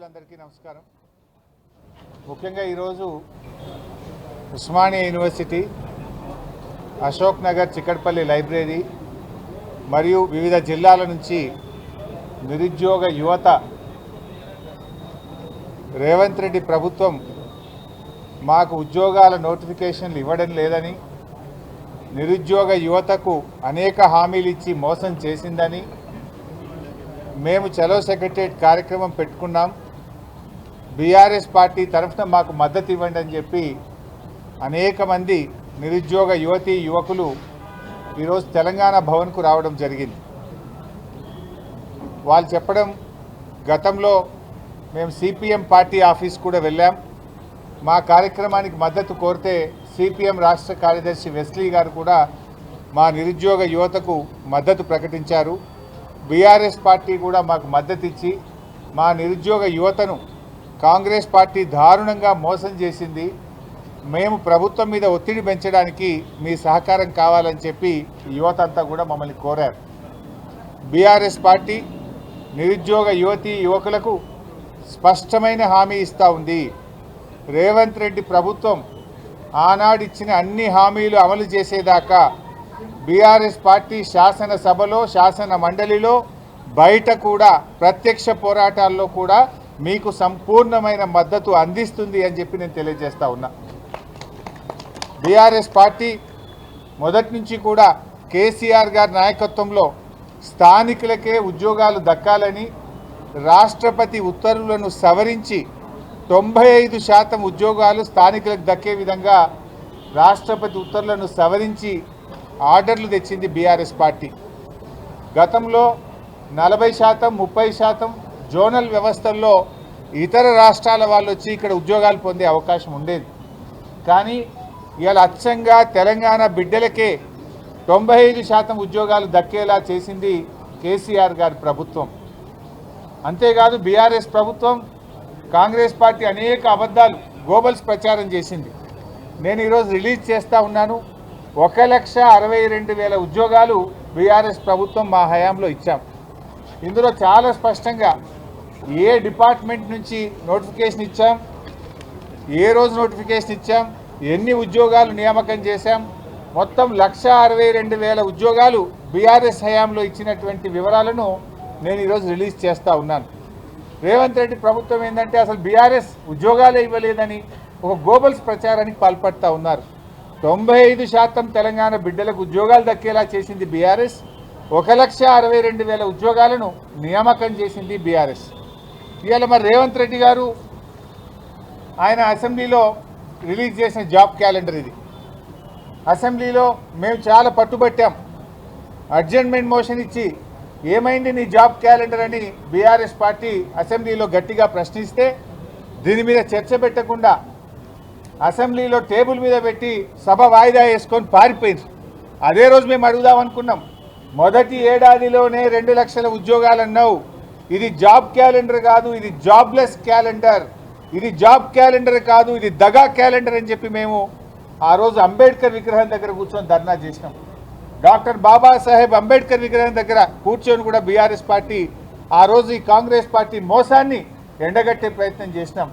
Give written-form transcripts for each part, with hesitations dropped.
మిత్రులందరికీ నమస్కారం. ముఖ్యంగా ఈరోజు ఉస్మానియా యూనివర్సిటీ, అశోక్ నగర్, చిక్కడపల్లి లైబ్రరీ మరియు వివిధ జిల్లాల నుంచి నిరుద్యోగ యువత రేవంత్ రెడ్డి ప్రభుత్వం మాకు ఉద్యోగాల నోటిఫికేషన్లు ఇవ్వడం లేదని, నిరుద్యోగ యువతకు అనేక హామీలు ఇచ్చి మోసం చేసిందని, మేము చలో సెక్రటరియట్ కార్యక్రమం పెట్టుకున్నాం, బీఆర్ఎస్ పార్టీ తరఫున మాకు మద్దతు ఇవ్వండి అని చెప్పి అనేక మంది నిరుద్యోగ యువతీ యువకులు ఈరోజు తెలంగాణ భవన్కు రావడం జరిగింది. వాళ్ళు చెప్పడం, గతంలో మేము సిపిఎం పార్టీ ఆఫీస్ కూడా వెళ్ళాం, మా కార్యక్రమానికి మద్దతు కోరితే సిపిఎం రాష్ట్ర కార్యదర్శి వెస్లీ గారు కూడా మా నిరుద్యోగ యువతకు మద్దతు ప్రకటించారు. బీఆర్ఎస్ పార్టీ కూడా మాకు మద్దతు ఇచ్చి మా నిరుద్యోగ యువతను కాంగ్రెస్ పార్టీ దారుణంగా మోసం చేసింది, మేము ప్రభుత్వం మీద ఒత్తిడి పెంచడానికి మీ సహకారం కావాలని చెప్పి యువత అంతా కూడా మమ్మల్ని కోరారు. బీఆర్ఎస్ పార్టీ నిరుద్యోగ యువతీ యువకులకు స్పష్టమైన హామీ ఇస్తూ ఉంది. రేవంత్ రెడ్డి ప్రభుత్వం ఆనాడిచ్చిన అన్ని హామీలు అమలు చేసేదాకా బీఆర్ఎస్ పార్టీ శాసనసభలో, శాసన మండలిలో, బయట కూడా ప్రత్యక్ష పోరాటాల్లో కూడా మీకు సంపూర్ణమైన మద్దతు అందిస్తుంది అని చెప్పి నేను తెలియజేస్తా ఉన్నా. బీఆర్ఎస్ పార్టీ మొదటి నుంచి కూడా కేసీఆర్ గారి నాయకత్వంలో స్థానికులకే ఉద్యోగాలు దక్కాలని రాష్ట్రపతి ఉత్తర్వులను సవరించి 95% ఉద్యోగాలు స్థానికులకు దక్కే విధంగా రాష్ట్రపతి ఉత్తర్వులను సవరించి ఆర్డర్లు తెచ్చింది బీఆర్ఎస్ పార్టీ. గతంలో 40%, 30% జోనల్ వ్యవస్థల్లో ఇతర రాష్ట్రాల వాళ్ళు వచ్చి ఇక్కడ ఉద్యోగాలు పొందే అవకాశం ఉండేది. కానీ ఇవాళ అచ్చంగా తెలంగాణ బిడ్డలకే 95% ఉద్యోగాలు దక్కేలా చేసింది కేసీఆర్ గారి ప్రభుత్వం. అంతేకాదు బీఆర్ఎస్ ప్రభుత్వం, కాంగ్రెస్ పార్టీ అనేక అబద్ధాలు, గోబల్స్ ప్రచారం చేసింది. నేను ఈరోజు రిలీజ్ చేస్తూ ఉన్నాను. 1,62,000 ఉద్యోగాలు బీఆర్ఎస్ ప్రభుత్వం మా హయాంలో ఇచ్చాం. ఇందులో చాలా స్పష్టంగా ఏ డిపార్ట్మెంట్ నుంచి నోటిఫికేషన్ ఇచ్చాం, ఏ రోజు నోటిఫికేషన్ ఇచ్చాం, ఎన్ని ఉద్యోగాలు నియామకం చేశాం, మొత్తం 1,62,000 ఉద్యోగాలు బీఆర్ఎస్ హయాంలో ఇచ్చినటువంటి వివరాలను నేను ఈరోజు రిలీజ్ చేస్తూ ఉన్నాను. రేవంత్ రెడ్డి ప్రభుత్వం ఏంటంటే అసలు బీఆర్ఎస్ ఉద్యోగాలే ఇవ్వలేదని ఒక గోబల్స్ ప్రచారానికి పాల్పడుతూ ఉన్నారు. 95% తెలంగాణ బిడ్డలకు ఉద్యోగాలు దక్కేలా చేసింది బీఆర్ఎస్. 1,62,000 ఉద్యోగాలను నియామకం చేసింది బీఆర్ఎస్. ఇవాళ మరి రేవంత్ రెడ్డి గారు ఆయన అసెంబ్లీలో రిలీజ్ చేసిన జాబ్ క్యాలెండర్ ఇది. అసెంబ్లీలో మేము చాలా పట్టుబట్టాం. అడ్జర్న్మెంట్ మోషన్ ఇచ్చి ఏమైంది నీ జాబ్ క్యాలెండర్ అని బీఆర్ఎస్ పార్టీ అసెంబ్లీలో గట్టిగా ప్రశ్నిస్తే దీని మీద చర్చ పెట్టకుండా అసెంబ్లీలో టేబుల్ మీద పెట్టి సభ వాయిదా వేసుకొని పారిపోయింది. అదే రోజు మేము అడుగుదాం అనుకున్నాం, మొదటి ఏడాదిలోనే 2 లక్షల ఉద్యోగాలు అన్నావు, ఇది జాబ్ క్యాలెండర్ కాదు, ఇది జాబ్లెస్ క్యాలెండర్, ఇది జాబ్ క్యాలెండర్ కాదు, ఇది దగా క్యాలెండర్ అని చెప్పి మేము ఆ రోజు అంబేద్కర్ విగ్రహం దగ్గర కూర్చొని ధర్నా చేసినాం. డాక్టర్ బాబాసాహెబ్ అంబేద్కర్ విగ్రహం దగ్గర కూర్చొని కూడా బీఆర్ఎస్ పార్టీ ఆ రోజు ఈ కాంగ్రెస్ పార్టీ మోసాన్ని ఎండగట్టే ప్రయత్నం చేసినాం.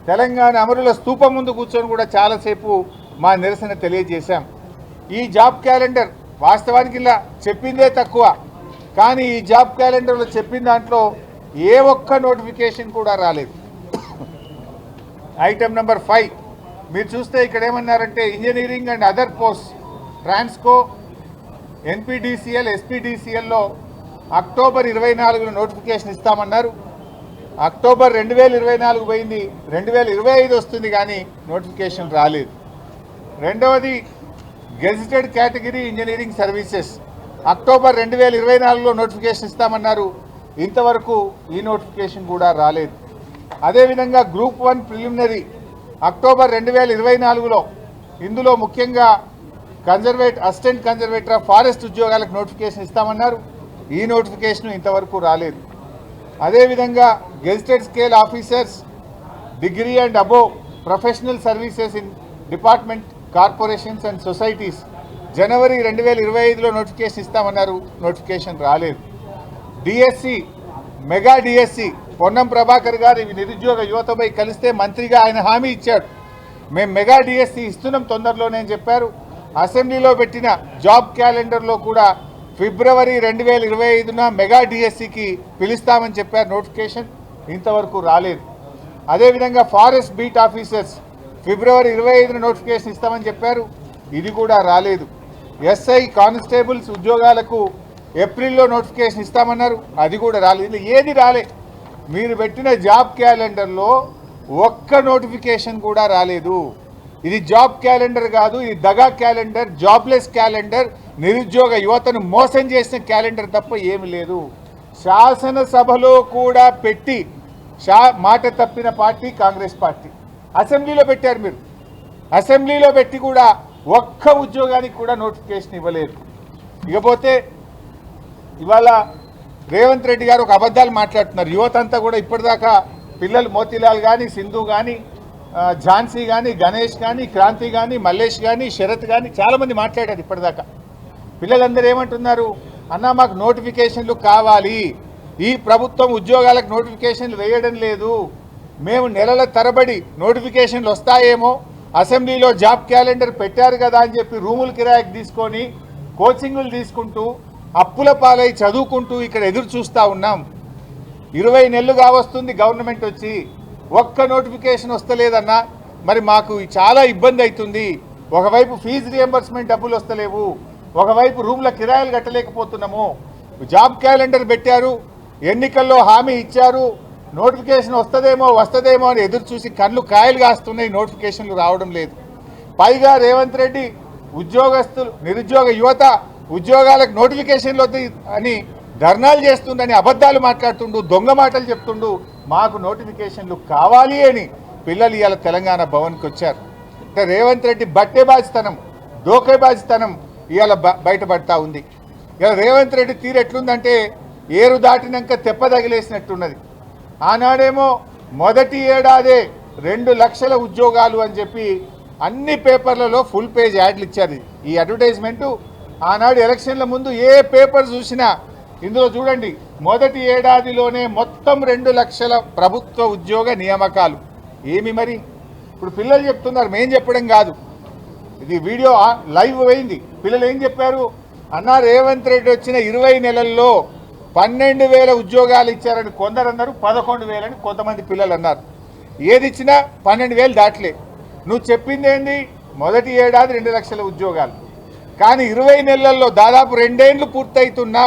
తెలంగాణ అమరుల స్తూపం ముందు కూర్చొని కూడా చాలాసేపు మా నిరసన తెలియజేశాం. ఈ జాబ్ క్యాలెండర్ వాస్తవానికి ఇలా చెప్పిందే తక్కువ, కానీ ఈ జాబ్ క్యాలెండర్లో చెప్పిన దాంట్లో ఏ ఒక్క నోటిఫికేషన్ కూడా రాలేదు. ఐటమ్ నెంబర్ 5 మీరు చూస్తే ఇక్కడ ఏమన్నారంటే engineering and other post Transco, NPDCL, ఎస్పీడీసీఎల్లో అక్టోబర్ 24 నోటిఫికేషన్ ఇస్తామన్నారు. అక్టోబర్ 2024 పోయింది, 2025 వస్తుంది కానీ నోటిఫికేషన్ రాలేదు. రెండవది gazetted category engineering services, October 2024లో నోటిఫికేషన్ ఇస్తామన్నారు, ఇంతవరకు ఈ నోటిఫికేషన్ కూడా రాలేదు. అదేవిధంగా గ్రూప్ 1 ప్రిలిమినరీ అక్టోబర్ 2024లో, ఇందులో ముఖ్యంగా అసిస్టెంట్ కన్జర్వేటర్ ఆఫ్ ఫారెస్ట్ ఉద్యోగాలకు నోటిఫికేషన్ ఇస్తామన్నారు, ఈ నోటిఫికేషన్ ఇంతవరకు రాలేదు. అదేవిధంగా gazetted scale officers, degree and above professional services in department, corporations and societies జనవరి 2025లో నోటిఫికేషన్ ఇస్తామన్నారు, నోటిఫికేషన్ రాలేదు. DSC, mega DSC Ponnam Prabhakar garu ఇవి నిరుద్యోగ యువతపై కలిస్తే మంత్రిగా ఆయన హామీ ఇచ్చాడు. మేము మెగా డిఎస్సి ఇస్తున్నాం తొందరలోనే అని చెప్పారు. అసెంబ్లీలో పెట్టిన జాబ్ క్యాలెండర్లో కూడా ఫిబ్రవరి 2025న మెగా డిఎస్సికి పిలుస్తామని చెప్పారు. నోటిఫికేషన్ ఇంతవరకు రాలేదు. అదేవిధంగా ఫారెస్ట్ బీట్ ఆఫీసర్స్ ఫిబ్రవరి 25న నోటిఫికేషన్ ఇస్తామని చెప్పారు. ఇది కూడా రాలేదు. ఎస్ఐ కానిస్టేబుల్స్ ఉద్యోగాలకు ఏప్రిల్లో నోటిఫికేషన్ ఇస్తామన్నారు. అది కూడా రాలేదు. ఏది రాలే. మీరు పెట్టిన జాబ్ క్యాలెండర్లో ఒక్క నోటిఫికేషన్ కూడా రాలేదు. ఇది జాబ్ క్యాలెండర్ కాదు, ఇది దగా క్యాలెండర్, జాబ్లెస్ క్యాలెండర్, నిరుద్యోగ యువతను మోసం చేసిన క్యాలెండర్ తప్ప ఏమి లేదు. శాసనసభలో కూడా పెట్టి మాట తప్పిన పార్టీ కాంగ్రెస్ పార్టీ. అసెంబ్లీలో పెట్టారు మీరు. అసెంబ్లీలో పెట్టి కూడా ఒక్క ఉద్యోగానికి కూడా నోటిఫికేషన్ ఇవ్వలేదు. ఇకపోతే ఇవాళ రేవంత్ రెడ్డి గారు ఒక అబద్ధాలు మాట్లాడుతున్నారు. యువత అంతా కూడా ఇప్పటిదాకా పిల్లలు మోతీలాల్ కానీ, సింధు కానీ, ఝాన్సీ కానీ, గణేష్ కానీ, క్రాంతి కానీ, మల్లేష్ కానీ, శరత్ కానీ చాలామంది మాట్లాడారు ఇప్పటిదాకా. పిల్లలందరూ ఏమంటున్నారు? అన్న మాకు నోటిఫికేషన్లు కావాలి, ఈ ప్రభుత్వం ఉద్యోగాలకు నోటిఫికేషన్లు వేయడం లేదు, మేము నెలల తరబడి నోటిఫికేషన్లు వస్తాయేమో, అసెంబ్లీలో జాబ్ క్యాలెండర్ పెట్టారు కదా అని చెప్పి రూములు కిరాయికి తీసుకొని కోచింగులు తీసుకుంటూ అప్పుల పాలై చదువుకుంటూ ఇక్కడ ఎదురు చూస్తూ ఉన్నాం. 20 నెలలు కావస్తుంది గవర్నమెంట్ వచ్చి, ఒక్క నోటిఫికేషన్ వస్తలేదన్నా. మరి మాకు చాలా ఇబ్బంది అవుతుంది. ఒకవైపు ఫీజు రియంబర్స్మెంట్ డబ్బులు వస్తలేవు, ఒకవైపు రూమ్ల కిరాయిలు కట్టలేకపోతున్నాము. జాబ్ క్యాలెండర్ పెట్టారు, ఎన్నికల్లో హామీ ఇచ్చారు, నోటిఫికేషన్ వస్తుందేమో అని ఎదురు చూసి కళ్ళు కాయలు కాస్తున్నాయి. నోటిఫికేషన్లు రావడం లేదు. పైగా రేవంత్ రెడ్డి ఉద్యోగస్తులు, నిరుద్యోగ యువత ఉద్యోగాలకు నోటిఫికేషన్లు వద్దు అని ధర్నాలు చేస్తుండని అబద్ధాలు మాట్లాడుతుండు, దొంగ మాటలు చెప్తుండు. మాకు నోటిఫికేషన్లు కావాలి అని పిల్లలు ఇవాళ తెలంగాణ భవన్కి వచ్చారు. అంటే రేవంత్ రెడ్డి బట్టేబాజితనం, దోకేబాజితనం ఇవాళ బయటపడతా ఉంది. ఇవాళ రేవంత్ రెడ్డి తీరు ఎట్లుందంటే ఏరు దాటినాక తెప్ప తగిలేసినట్టున్నది. ఆనాడేమో మొదటి ఏడాదే 2 లక్షల ఉద్యోగాలు అని చెప్పి అన్ని పేపర్లలో ఫుల్ పేజ్ యాడ్లు ఇచ్చారు. ఈ అడ్వర్టైజ్మెంటు ఆనాడు ఎలక్షన్ల ముందు ఏ పేపర్ చూసినా ఇందులో చూడండి, మొదటి ఏడాదిలోనే మొత్తం 2 లక్షల ప్రభుత్వ ఉద్యోగ నియామకాలు. ఏమి మరి ఇప్పుడు పిల్లలు చెప్తున్నారు, మేం చెప్పడం కాదు, ఇది వీడియో లైవ్ పోయింది. పిల్లలు ఏం చెప్పారు? అన్నా రేవంత్ రెడ్డి వచ్చిన 20 నెలల్లో 12,000 ఉద్యోగాలు ఇచ్చారని కొందరు అన్నారు, 11,000 అని కొంతమంది పిల్లలు అన్నారు. ఏది ఇచ్చినా 12,000 దాటలే. నువ్వు చెప్పింది ఏంది? మొదటి ఏడాది 2 లక్షల ఉద్యోగాలు. కానీ 20 నెలల్లో దాదాపు 2 ఏళ్ళు పూర్తవుతున్నా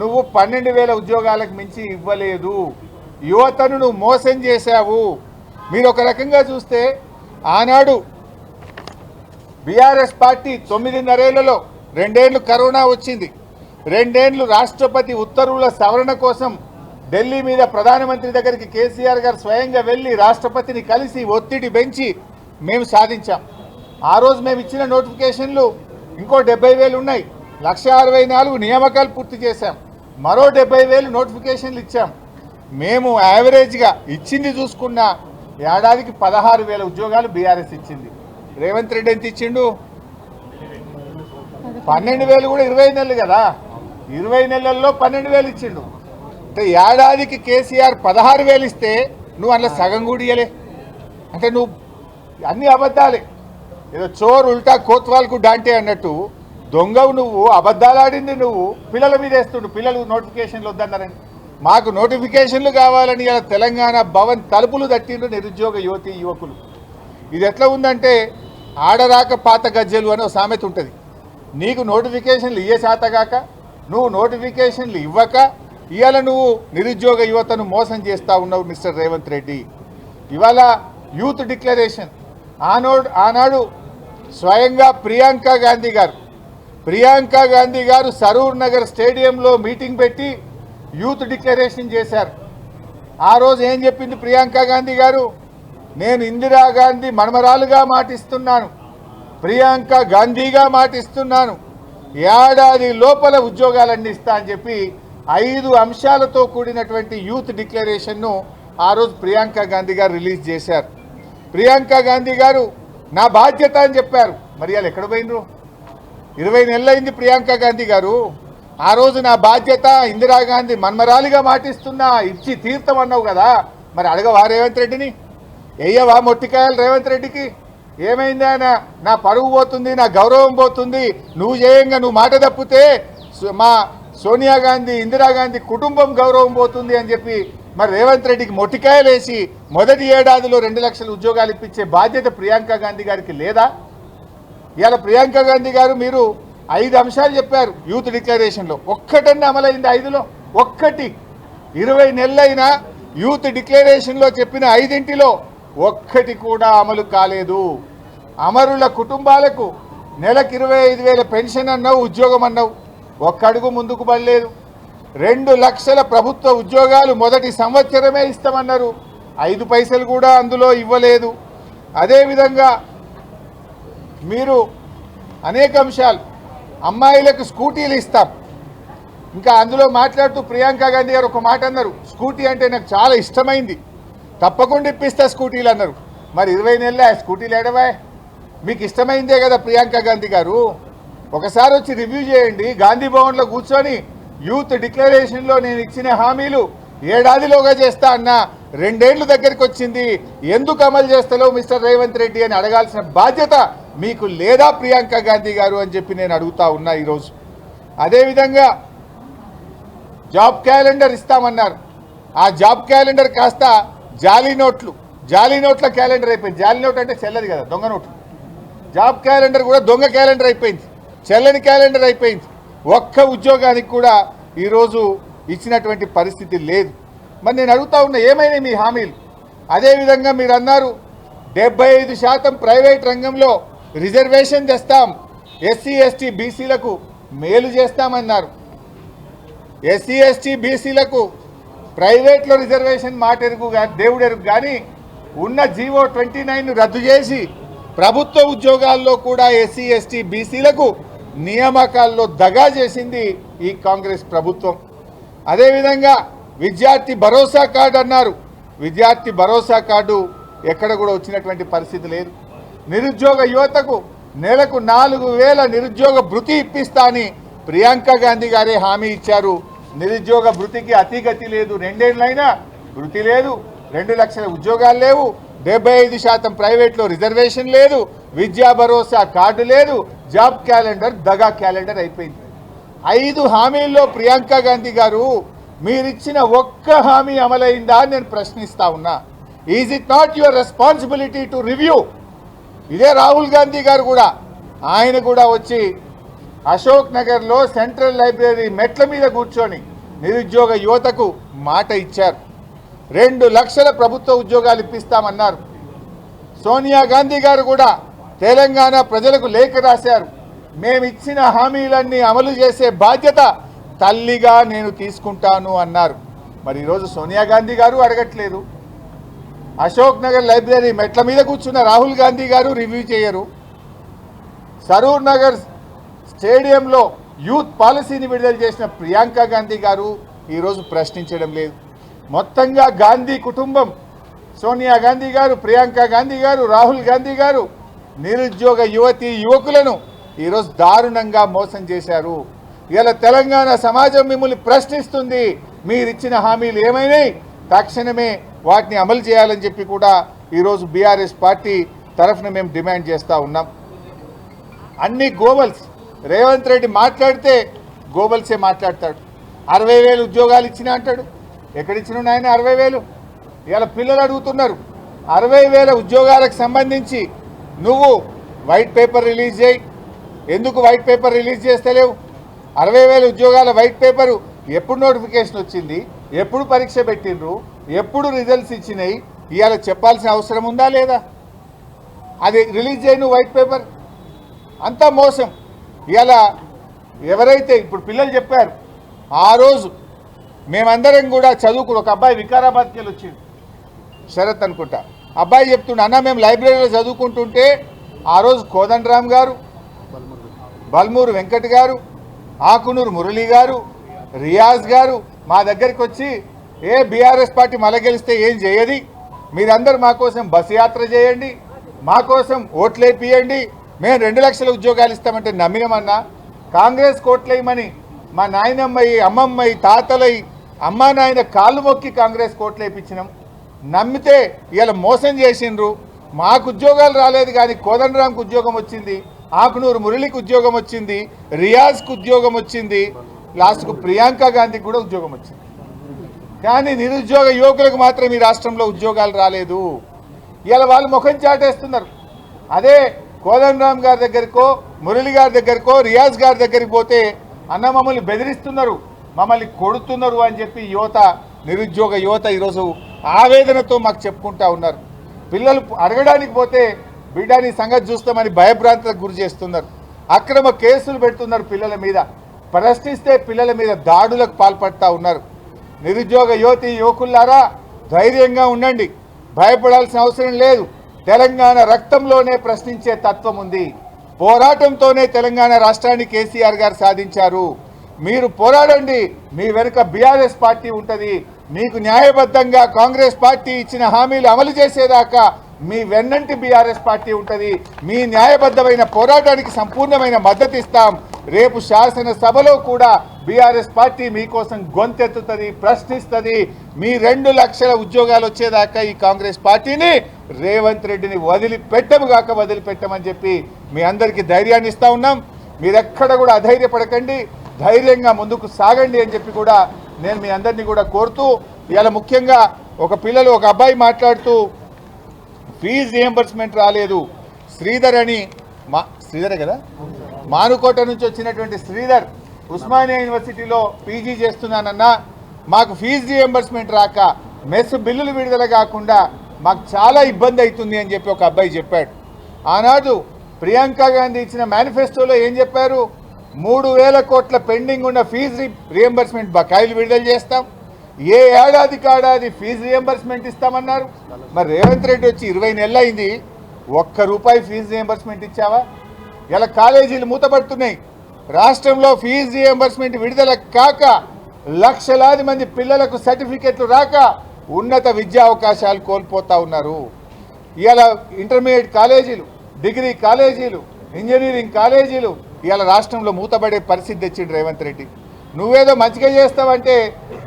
నువ్వు 12,000 ఉద్యోగాలకు మించి ఇవ్వలేదు. యువతను నువ్వు మోసం చేశావు. మీరు ఒక రకంగా చూస్తే ఆనాడు బీఆర్ఎస్ పార్టీ 9.5 ఏళ్లలో 2 ఏళ్ళు కరోనా వచ్చింది, 2 ఏళ్ళు రాష్ట్రపతి ఉత్తర్వుల సవరణ కోసం ఢిల్లీ మీద ప్రధానమంత్రి దగ్గరికి కేసీఆర్ గారు స్వయంగా వెళ్ళి రాష్ట్రపతిని కలిసి ఒత్తిడి పెంచి మేము సాధించాం. ఆ రోజు మేము ఇచ్చిన నోటిఫికేషన్లు ఇంకో 70,000 ఉన్నాయి. 1,64,000 నియామకాలు పూర్తి చేశాం. మరో 70,000 నోటిఫికేషన్లు ఇచ్చాం. మేము యావరేజ్గా ఇచ్చింది చూసుకున్న ఏడాదికి 16,000 ఉద్యోగాలు బీఆర్ఎస్ ఇచ్చింది. రేవంత్ రెడ్డి ఎంత ఇచ్చిండు? 12,000 కూడా 20 నెలలు కదా, 20 నెలల్లో 12,000 ఇచ్చిండు. అంటే ఏడాదికి కేసీఆర్ 16,000 ఇస్తే నువ్వు అందులో సగం కూడా ఇయ్యలే. అంటే నువ్వు అన్ని అబద్ధాలే. ఏదో చోరు ఉల్టా కోత్వాల్కు డాంటే అన్నట్టు దొంగవు నువ్వు, అబద్ధాలు ఆడింది నువ్వు, పిల్లల మీద వేస్తుండు. పిల్లలు నోటిఫికేషన్లు వద్దన్నారని, మాకు నోటిఫికేషన్లు కావాలని ఇలా తెలంగాణ భవన్ తలుపులు తట్టిండ్రు నిరుద్యోగ యువతి యువకులు. ఇది ఎట్లా ఉందంటే ఆడరాక పాత గజ్జలు అని ఒక సామెత ఉంటుంది. నీకు నోటిఫికేషన్లు ఇయ్యే శాతగాక, నువ్వు నోటిఫికేషన్లు ఇవ్వక ఇవాళ నువ్వు నిరుద్యోగ యువతను మోసం చేస్తూ ఉన్నావు మిస్టర్ రేవంత్ రెడ్డి. ఇవాళ యూత్ డిక్లరేషన్ ఆనాడు స్వయంగా ప్రియాంక గాంధీ గారు సరూర్ నగర్ స్టేడియంలో మీటింగ్ పెట్టి యూత్ డిక్లరేషన్ చేశారు. ఆ రోజు ఏం చెప్పింది ప్రియాంక గాంధీ గారు? నేను ఇందిరాగాంధీ మనమరాలుగా మాటిస్తున్నాను, ప్రియాంక గాంధీగా మాటిస్తున్నాను, ఏడాది లోపల ఉద్యోగాలన్నీ ఇస్తా అని చెప్పి 5 అంశాలతో కూడినటువంటి యూత్ డిక్లరేషన్ను ఆ రోజు ప్రియాంక గాంధీ గారు రిలీజ్ చేశారు. ప్రియాంక గాంధీ గారు నా బాధ్యత అని చెప్పారు. మరి వాళ్ళు ఎక్కడ పోయినరు? 20 నెలలైంది ప్రియాంక గాంధీ గారు. ఆ రోజు నా బాధ్యత ఇందిరాగాంధీ మన్మరాలిగా మాటిస్తున్నా ఇచ్చి తీర్థం అన్నావు కదా, మరి అడగవా రేవంత్ రెడ్డిని? వెయ్యవా మొట్టికాయలు రేవంత్ రెడ్డికి? ఏమైంది ఆయన? నా పరువు పోతుంది, నా గౌరవం పోతుంది, నువ్వు చేయంగా నువ్వు మాట తప్పితే మా సోనియా గాంధీ ఇందిరాగాంధీ కుటుంబం గౌరవం పోతుంది అని చెప్పి మరి రేవంత్ రెడ్డికి మొట్టికాయలు వేసి మొదటి ఏడాదిలో 2 లక్షల ఉద్యోగాలు ఇప్పించే బాధ్యత ప్రియాంక గాంధీ గారికి లేదా? ఇవాళ ప్రియాంక గాంధీ గారు మీరు 5 అంశాలు చెప్పారు యూత్ డిక్లరేషన్లో, ఒక్కటన్నా అమలైంది 5లో? ఒక్కటి 20 నెలలైనా యూత్ డిక్లరేషన్లో చెప్పిన 5 ఒక్కటి కూడా అమలు కాలేదు. అమరుల కుటుంబాలకు నెలకు 25,000 పెన్షన్ అన్నావు, ఉద్యోగం అన్నావు, ఒక్క అడుగు ముందుకు పడలేదు. 2 లక్షల ప్రభుత్వ ఉద్యోగాలు మొదటి సంవత్సరమే ఇస్తామన్నారు, 5 పైసలు కూడా అందులో ఇవ్వలేదు. అదేవిధంగా మీరు అనేక అంశాలు, అమ్మాయిలకు స్కూటీలు ఇస్తాం, ఇంకా అందులో మాట్లాడుతూ ప్రియాంక గాంధీ గారు ఒక మాట అన్నారు, స్కూటీ అంటే నాకు చాలా ఇష్టమైంది, తప్పకుండా ఇప్పిస్తా స్కూటీలు అన్నారు. మరి 20 నెలలే ఆ స్కూటీలు ఏడవా? మీకు ఇష్టమైందే కదా ప్రియాంక గాంధీ గారు, ఒకసారి వచ్చి రివ్యూ చేయండి. గాంధీ భవన్లో కూర్చొని యూత్ డిక్లరేషన్లో నేను ఇచ్చిన హామీలు ఏడాదిలోగా చేస్తా అన్న 2 ఏళ్ళు దగ్గరికి వచ్చింది, ఎందుకు అమలు చేస్తలేవు మిస్టర్ రేవంత్ రెడ్డి అని అడగాల్సిన బాధ్యత మీకు లేదా ప్రియాంక గాంధీ గారు అని చెప్పి నేను అడుగుతా ఉన్నా ఈరోజు. అదేవిధంగా జాబ్ క్యాలెండర్ ఇస్తామన్నారు, ఆ జాబ్ క్యాలెండర్ కాస్త జాలీ నోట్ల క్యాలెండర్ అయిపోయింది. జాలీ నోట్ అంటే చెల్లది కదా, దొంగ నోట్లు. జాబ్ క్యాలెండర్ కూడా దొంగ క్యాలెండర్ అయిపోయింది, చెల్లని క్యాలెండర్ అయిపోయింది. ఒక్క ఉద్యోగానికి కూడా ఈరోజు ఇచ్చినటువంటి పరిస్థితి లేదు. మరి నేను అడుగుతా ఉన్నా, ఏమైనా మీ హామీలు? అదేవిధంగా మీరు అన్నారు 75% ప్రైవేట్ రంగంలో రిజర్వేషన్ తెస్తాం, ఎస్సీ ఎస్టీ బీసీలకు మేలు చేస్తామన్నారు. ఎస్సీ ఎస్టీ బీసీలకు ప్రైవేట్లో రిజర్వేషన్ మాట ఎరుగు దేవుడు ఎరుగు, కానీ ఉన్న జీవో 29ను రద్దు చేసి ప్రభుత్వ ఉద్యోగాల్లో కూడా ఎస్సీ ఎస్టీ బీసీలకు నియామకాల్లో దగా చేసింది ఈ కాంగ్రెస్ ప్రభుత్వం. అదేవిధంగా విద్యార్థి భరోసా కార్డు అన్నారు, విద్యార్థి భరోసా కార్డు ఎక్కడ కూడా వచ్చినటువంటి పరిస్థితి లేదు. నిరుద్యోగ యువతకు నెలకు 4,000 నిరుద్యోగ భృతి ఇప్పిస్తా అని ప్రియాంక గాంధీ గారే హామీ ఇచ్చారు. నిరుద్యోగ భృతికి అతిగతి లేదు, 2 ఏళ్ళైనా భృతి లేదు, 2 లక్షల ఉద్యోగాలు లేవు, 75% ప్రైవేట్లో రిజర్వేషన్ లేదు, విద్యా భరోసా కార్డు లేదు, జాబ్ క్యాలెండర్ దగా క్యాలెండర్ అయిపోయింది. 5 హామీల్లో ప్రియాంక గాంధీ గారు మీరిచ్చిన ఒక్క హామీ అమలైందా అని నేను ప్రశ్నిస్తా ఉన్నా. Is it not your responsibility to review? ఇదే రాహుల్ గాంధీ గారు కూడా, ఆయన కూడా వచ్చి అశోక్ నగర్లో సెంట్రల్ లైబ్రరీ మెట్ల మీద కూర్చొని నిరుద్యోగ యువతకు మాట ఇచ్చారు. 2 లక్షల ప్రభుత్వ ఉద్యోగాలు ఇప్పిస్తామన్నారు. సోనియా గాంధీ గారు కూడా తెలంగాణ ప్రజలకు లేఖ రాశారు, మేమిచ్చిన హామీలన్నీ అమలు చేసే బాధ్యత తల్లిగా నేను తీసుకుంటాను అన్నారు. మరి ఈరోజు సోనియా గాంధీ గారు అడగట్లేదు, అశోక్ నగర్ లైబ్రరీ మెట్ల మీద కూర్చున్న రాహుల్ గాంధీ గారు రివ్యూ చేయరు, సరూర్ నగర్ స్టేడియంలో యూత్ పాలసీని విడుదల చేసిన ప్రియాంక గాంధీ గారు ఈరోజు ప్రశ్నించడం లేదు. మొత్తంగా గాంధీ కుటుంబం, సోనియా గాంధీ గారు, ప్రియాంక గాంధీ గారు, రాహుల్ గాంధీ గారు నిరుద్యోగ యువతీ యువకులను ఈరోజు దారుణంగా మోసం చేశారు. ఇలా తెలంగాణ సమాజం మిమ్మల్ని ప్రశ్నిస్తుంది, మీరిచ్చిన హామీలు ఏమైనాయి, తక్షణమే వాటిని అమలు చేయాలని చెప్పి కూడా ఈరోజు బీఆర్ఎస్ పార్టీ తరఫున మేము డిమాండ్ చేస్తూ ఉన్నాం. అన్ని గోబల్స్, రేవంత్ రెడ్డి మాట్లాడితే గోబల్సే మాట్లాడతాడు. 60,000 ఉద్యోగాలు ఇచ్చినా అంటాడు, ఎక్కడిచ్చిన ఆయన 60,000? ఇలా పిల్లలు అడుగుతున్నారు, 60,000 ఉద్యోగాలకు సంబంధించి నువ్వు వైట్ పేపర్ రిలీజ్ చేయి, ఎందుకు వైట్ పేపర్ రిలీజ్ చేస్తలేవు? 60,000 ఉద్యోగాల వైట్ పేపరు ఎప్పుడు నోటిఫికేషన్ వచ్చింది, ఎప్పుడు పరీక్ష పెట్టిండ్రు, ఎప్పుడు రిజల్ట్స్ ఇచ్చినాయి, ఇవాళ చెప్పాల్సిన అవసరం ఉందా లేదా? అది రిలీజ్ చేయి నువ్వు వైట్ పేపర్. అంతా మోసం. ఇవాళ ఎవరైతే ఇప్పుడు పిల్లలు చెప్పారు, ఆ రోజు మేమందరం కూడా చదువుకుని, ఒక అబ్బాయి వికారాబాద్కి వెళ్ళి వచ్చింది, శరత్ అనుకుంటా, అబ్బాయి చెప్తుండే, అన్న మేము లైబ్రరీలో చదువుకుంటుంటే ఆ రోజు కోదండరామ్ గారు, బల్మూరు వెంకట్ గారు, ఆకునూరు మురళి గారు, రియాజ్ గారు మా దగ్గరికి వచ్చి, ఏ బీఆర్ఎస్ పార్టీ మళ్ళీ గెలిస్తే ఏం చేయది, మీరందరూ మా కోసం బస్సు యాత్ర చేయండి, మా కోసం ఓట్లేపియండి, మేము 2 లక్షల ఉద్యోగాలు ఇస్తామంటే నమ్మినమన్నా, కాంగ్రెస్ ఓట్లేయమని మా నాయనమ్మయి అమ్మమ్మయి తాతలై అమ్మా నాయన కాళ్ళు మొక్కి కాంగ్రెస్ కోట్లు వేయించినాం. నమ్మితే ఇలా మోసం చేసిండ్రు. మాకు ఉద్యోగాలు రాలేదు కానీ కోదండరాంకు ఉద్యోగం వచ్చింది, ఆకునూరు మురళికి ఉద్యోగం వచ్చింది, రియాజ్కు ఉద్యోగం వచ్చింది, లాస్ట్కు ప్రియాంక గాంధీకి కూడా ఉద్యోగం వచ్చింది. కానీ నిరుద్యోగ యువకులకు మాత్రం ఈ రాష్ట్రంలో ఉద్యోగాలు రాలేదు. ఇలా వాళ్ళు ముఖం చాటేస్తున్నారు. అదే కోదండరాం గారి దగ్గరకో మురళి గారి దగ్గరకో రియాజ్ గారి దగ్గరికి పోతే అన్న మమ్మల్ని బెదిరిస్తున్నారు, మమ్మల్ని కొడుతున్నారు అని చెప్పి నిరుద్యోగ యువత ఈరోజు ఆవేదనతో మాకు చెప్పుకుంటా ఉన్నారు. పిల్లలు అడగడానికి పోతే బిడ్డని సంగతి చూస్తామని భయభ్రాంతులకు గురి చేస్తున్నారు. అక్రమ కేసులు పెడుతున్నారు పిల్లల మీద. ప్రశ్నిస్తే పిల్లల మీద దాడులకు పాల్పడతా ఉన్నారు. నిరుద్యోగ యువకులారా ధైర్యంగా ఉండండి, భయపడాల్సిన అవసరం లేదు. తెలంగాణ రక్తంలోనే ప్రశ్నించే తత్వం ఉంది. పోరాటంతోనే తెలంగాణ రాష్ట్రాన్ని కేసీఆర్ గారు సాధించారు. మీరు పోరాడండి, మీ వెనుక బీఆర్ఎస్ పార్టీ ఉంటుంది. మీకు న్యాయబద్ధంగా కాంగ్రెస్ పార్టీ ఇచ్చిన హామీలు అమలు చేసేదాకా మీ వెన్నంటి బీఆర్ఎస్ పార్టీ ఉంటుంది. మీ న్యాయబద్ధమైన పోరాటానికి సంపూర్ణమైన మద్దతు ఇస్తాం. రేపు శాసనసభలో కూడా బీఆర్ఎస్ పార్టీ మీకోసం గొంతెత్తుతుంది, ప్రశ్నిస్తుంది. మీ 2 లక్షల ఉద్యోగాలు వచ్చేదాకా ఈ కాంగ్రెస్ పార్టీని రేవంత్ రెడ్డిని వదిలిపెట్టమని చెప్పి మీ అందరికీ ధైర్యాన్ని ఇస్తా ఉన్నాం. మీరెక్కడ కూడా అధైర్యపడకండి, ధైర్యంగా ముందుకు సాగండి అని చెప్పి కూడా నేను మీ అందరినీ కూడా కోరుతూ, ఇలా ముఖ్యంగా ఒక అబ్బాయి మాట్లాడుతూ ఫీజు రియంబర్స్మెంట్ రాలేదు శ్రీధర్ అని, శ్రీధరే కదా, మానుకోట నుంచి వచ్చినటువంటి శ్రీధర్ ఉస్మానియా యూనివర్సిటీలో పీజీ చేస్తున్నానన్నా మాకు ఫీజు రియంబర్స్మెంట్ రాక మెస్ బిల్లులు విడుదల కాకుండా మాకు చాలా ఇబ్బంది అవుతుంది అని చెప్పి ఒక అబ్బాయి చెప్పాడు. ఆనాడు ప్రియాంక గాంధీ ఇచ్చిన మేనిఫెస్టోలో ఏం చెప్పారు? 3,000 కోట్ల పెండింగ్ ఉన్న ఫీజు రియంబర్స్మెంట్ బకాయిలు విడుదల చేస్తాం, ఏ ఏడాది ఫీజు రియంబర్స్మెంట్ ఇస్తామన్నారు. మరి రేవంత్ రెడ్డి వచ్చి 20 నెలలు అయింది, ₹1 ఫీజు రియంబర్స్మెంట్ ఇచ్చావా? ఇలా కాలేజీలు మూతపడుతున్నాయి. రాష్ట్రంలో ఫీజు రియంబర్స్మెంట్ విడుదల కాక లక్షలాది మంది పిల్లలకు సర్టిఫికెట్లు రాక ఉన్నత విద్యా అవకాశాలు కోల్పోతా ఉన్నారు. ఇవాళ ఇంటర్మీడియట్ కాలేజీలు, డిగ్రీ కాలేజీలు, ఇంజనీరింగ్ కాలేజీలు ఇవాళ రాష్ట్రంలో మూతపడే పరిస్థితి తెచ్చిండు రేవంత్ రెడ్డి. నువ్వేదో మంచిగా చేస్తావంటే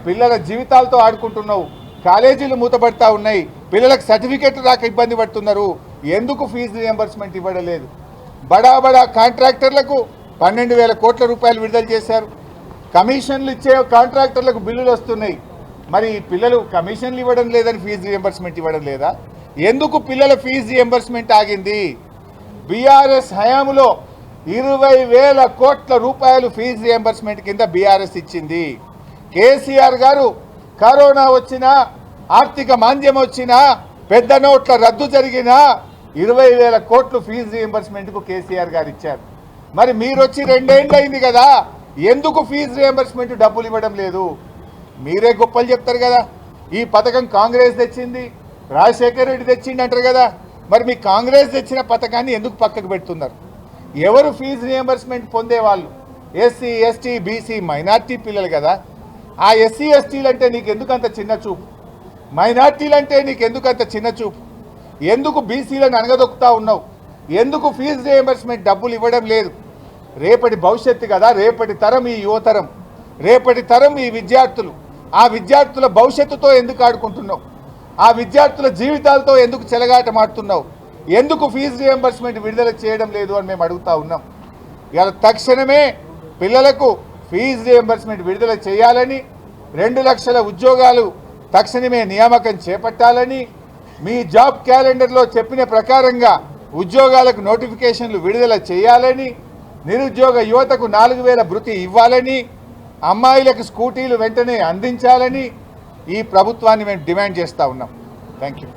పిల్లల జీవితాలతో ఆడుకుంటున్నావు. కాలేజీలు మూతపడతా ఉన్నాయి, పిల్లలకు సర్టిఫికెట్లు రాక ఇబ్బంది పడుతున్నారు. ఎందుకు ఫీజు రియంబర్స్మెంట్ ఇవ్వడం లేదు? బడా కాంట్రాక్టర్లకు 12,000 కోట్ల రూపాయలు విడుదల చేశారు. కమిషన్లు ఇచ్చే కాంట్రాక్టర్లకు బిల్లులు వస్తున్నాయి. మరి పిల్లలు కమిషన్లు ఇవ్వడం లేదని ఫీజు రియంబర్స్మెంట్ ఇవ్వడం లేదా? ఎందుకు పిల్లల ఫీజు రియంబర్స్మెంట్ ఆగింది? బీఆర్ఎస్ హయాంలో 20,000 కోట్ల రూపాయలు ఫీజు రియంబర్స్మెంట్ కింద బీఆర్ఎస్ ఇచ్చింది. కేసీఆర్ గారు కరోనా వచ్చినా, ఆర్థిక మాంద్యం వచ్చినా, పెద్ద నోట్ల రద్దు జరిగినా 20,000 కోట్లు ఫీజు రియంబర్స్మెంట్కు కేసీఆర్ గారు ఇచ్చారు. మరి మీరు వచ్చి 2 ఏళ్ళు అయింది కదా, ఎందుకు ఫీజు రియంబర్స్మెంట్ డబ్బులు ఇవ్వడం లేదు? మీరే గొప్పలు చెప్తారు కదా, ఈ పథకం కాంగ్రెస్ తెచ్చింది, రాజశేఖర్ రెడ్డి తెచ్చింది అంటారు కదా. మరి మీ కాంగ్రెస్ తెచ్చిన పథకాన్ని ఎందుకు పక్కకు పెడుతున్నారు? ఎవరు ఫీజు రియంబర్స్మెంట్ పొందేవాళ్ళు? ఎస్సీ, ఎస్టీ, బీసీ, మైనార్టీ పిల్లలు కదా. ఆ ఎస్సీ, ఎస్టీలు అంటే నీకు ఎందుకు అంత చిన్న చూపు? మైనార్టీలు అంటే నీకు ఎందుకు అంత చిన్న చూపు? ఎందుకు బీసీలను అనగదొక్కుతా ఉన్నావు? ఎందుకు ఫీజు రియంబర్స్మెంట్ డబ్బులు ఇవ్వడం లేదు? రేపటి భవిష్యత్తు కదా, రేపటి తరం ఈ యువతరం, రేపటి తరం ఈ విద్యార్థులు. ఆ విద్యార్థుల భవిష్యత్తుతో ఎందుకు ఆడుకుంటున్నావు? ఆ విద్యార్థుల జీవితాలతో ఎందుకు చెలగాటమాడుతున్నావు? ఎందుకు ఫీజు రియంబర్స్మెంట్ విడుదల చేయడం లేదు అని మేము అడుగుతా ఉన్నాం. ఇవాళ తక్షణమే పిల్లలకు ఫీజు రియంబర్స్మెంట్ విడుదల చేయాలని, 2 లక్షల ఉద్యోగాలు తక్షణమే నియామకం చేపట్టాలని, మీ జాబ్ క్యాలెండర్లో చెప్పిన ప్రకారంగా ఉద్యోగాలకు నోటిఫికేషన్లు విడుదల చేయాలని, నిరుద్యోగ యువతకు 4,000 భృతి ఇవ్వాలని, అమ్మాయిలకు స్కూటీలు వెంటనే అందించాలని ఈ ప్రభుత్వాన్ని మేము డిమాండ్ చేస్తూ ఉన్నాం. Thank you.